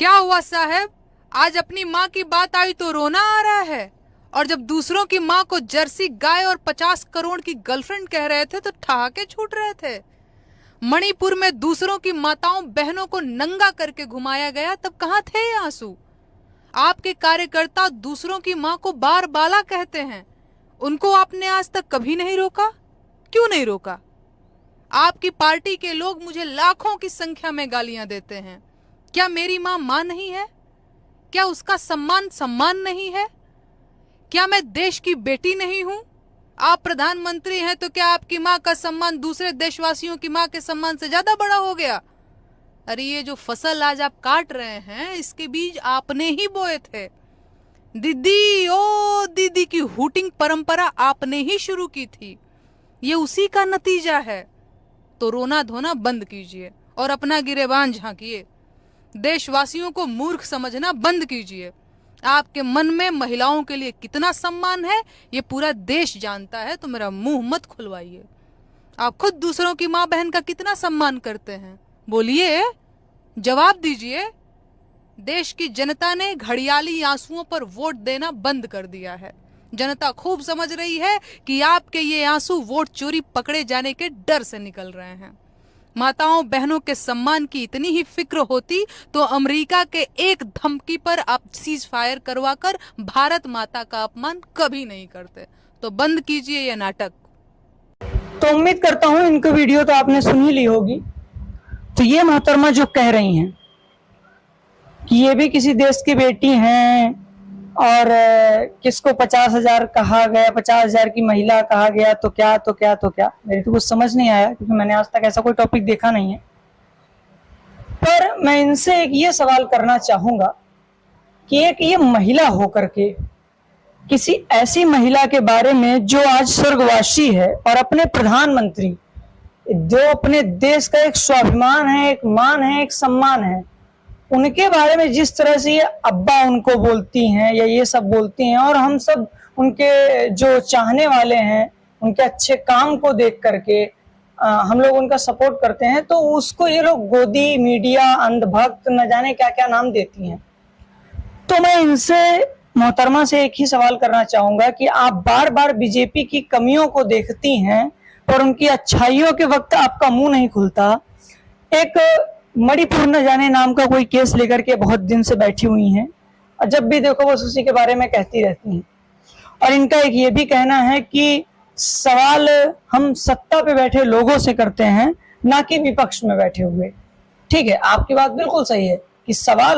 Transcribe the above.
क्या हुआ साहब, आज अपनी माँ की बात आई तो रोना आ रहा है, और जब दूसरों की माँ को जर्सी गाय और 50 करोड़ की गर्लफ्रेंड कह रहे थे तो ठहाके छूट रहे थे। मणिपुर में दूसरों की माताओं बहनों को नंगा करके घुमाया गया, तब कहाँ थे ये आंसू? आपके कार्यकर्ता दूसरों की माँ को बार बाला कहते हैं, उनको आपने आज तक कभी नहीं रोका। क्यों नहीं रोका? आपकी पार्टी के लोग मुझे लाखों की संख्या में गालियां देते हैं। क्या मेरी माँ माँ नहीं है? क्या उसका सम्मान सम्मान नहीं है? क्या मैं देश की बेटी नहीं हूं? आप प्रधानमंत्री हैं तो क्या आपकी माँ का सम्मान दूसरे देशवासियों की माँ के सम्मान से ज्यादा बड़ा हो गया? अरे ये जो फसल आज आप काट रहे हैं, इसके बीज आपने ही बोए थे। दीदी ओ दीदी की हूटिंग परंपरा आपने ही शुरू की थी, ये उसी का नतीजा है। तो रोना धोना बंद कीजिए और अपना गिरेबान झांकिए। देशवासियों को मूर्ख समझना बंद कीजिए। आपके मन में महिलाओं के लिए कितना सम्मान है ये पूरा देश जानता है, तो मेरा मुंह मत खुलवाइए। आप खुद दूसरों की माँ बहन का कितना सम्मान करते हैं? बोलिए, जवाब दीजिए। देश की जनता ने घड़ियाली आंसुओं पर वोट देना बंद कर दिया है। जनता खूब समझ रही है कि आपके ये आंसू वोट चोरी पकड़े जाने के डर से निकल रहे हैं। माताओं बहनों के सम्मान की इतनी ही फिक्र होती तो अमेरिका के एक धमकी पर आप सीज फायर करवाकर भारत माता का अपमान कभी नहीं करते। तो बंद कीजिए ये नाटक। तो उम्मीद करता हूं इनका वीडियो तो आपने सुन ही ली होगी। तो ये मोहतरमा जो कह रही हैं कि ये भी किसी देश की बेटी हैं और किसको 50,000 कहा गया, 50,000 की महिला कहा गया, तो क्या तो क्या तो क्या, मेरी तो कुछ समझ नहीं आया क्योंकि मैंने आज तक ऐसा कोई टॉपिक देखा नहीं है। पर मैं इनसे एक ये सवाल करना चाहूंगा कि एक ये महिला होकर के किसी ऐसी महिला के बारे में जो आज स्वर्गवासी है और अपने प्रधानमंत्री, जो अपने देश का एक स्वाभिमान है, एक मान है, एक सम्मान है, उनके बारे में जिस तरह से ये अब्बा उनको बोलती हैं या ये सब बोलती हैं, और हम सब उनके जो चाहने वाले हैं, उनके अच्छे काम को देख करके हम लोग उनका सपोर्ट करते हैं, तो उसको ये लोग गोदी मीडिया, अंधभक्त, न जाने क्या क्या नाम देती हैं। तो मैं इनसे, मोहतरमा से एक ही सवाल करना चाहूंगा कि आप बार बार बीजेपी की कमियों को देखती हैं और उनकी अच्छाइयों के वक्त आपका मुंह नहीं खुलता। एक मणिपुर न जाने नाम का कोई केस लेकर के बहुत दिन से बैठी हुई हैं और जब भी देखो वो उसी के बारे में कहती रहती हैं। और इनका एक ये भी कहना है कि सवाल हम सत्ता पे बैठे लोगों से करते हैं, ना कि विपक्ष में बैठे हुए। ठीक है, आपकी बात बिल्कुल सही है कि सवाल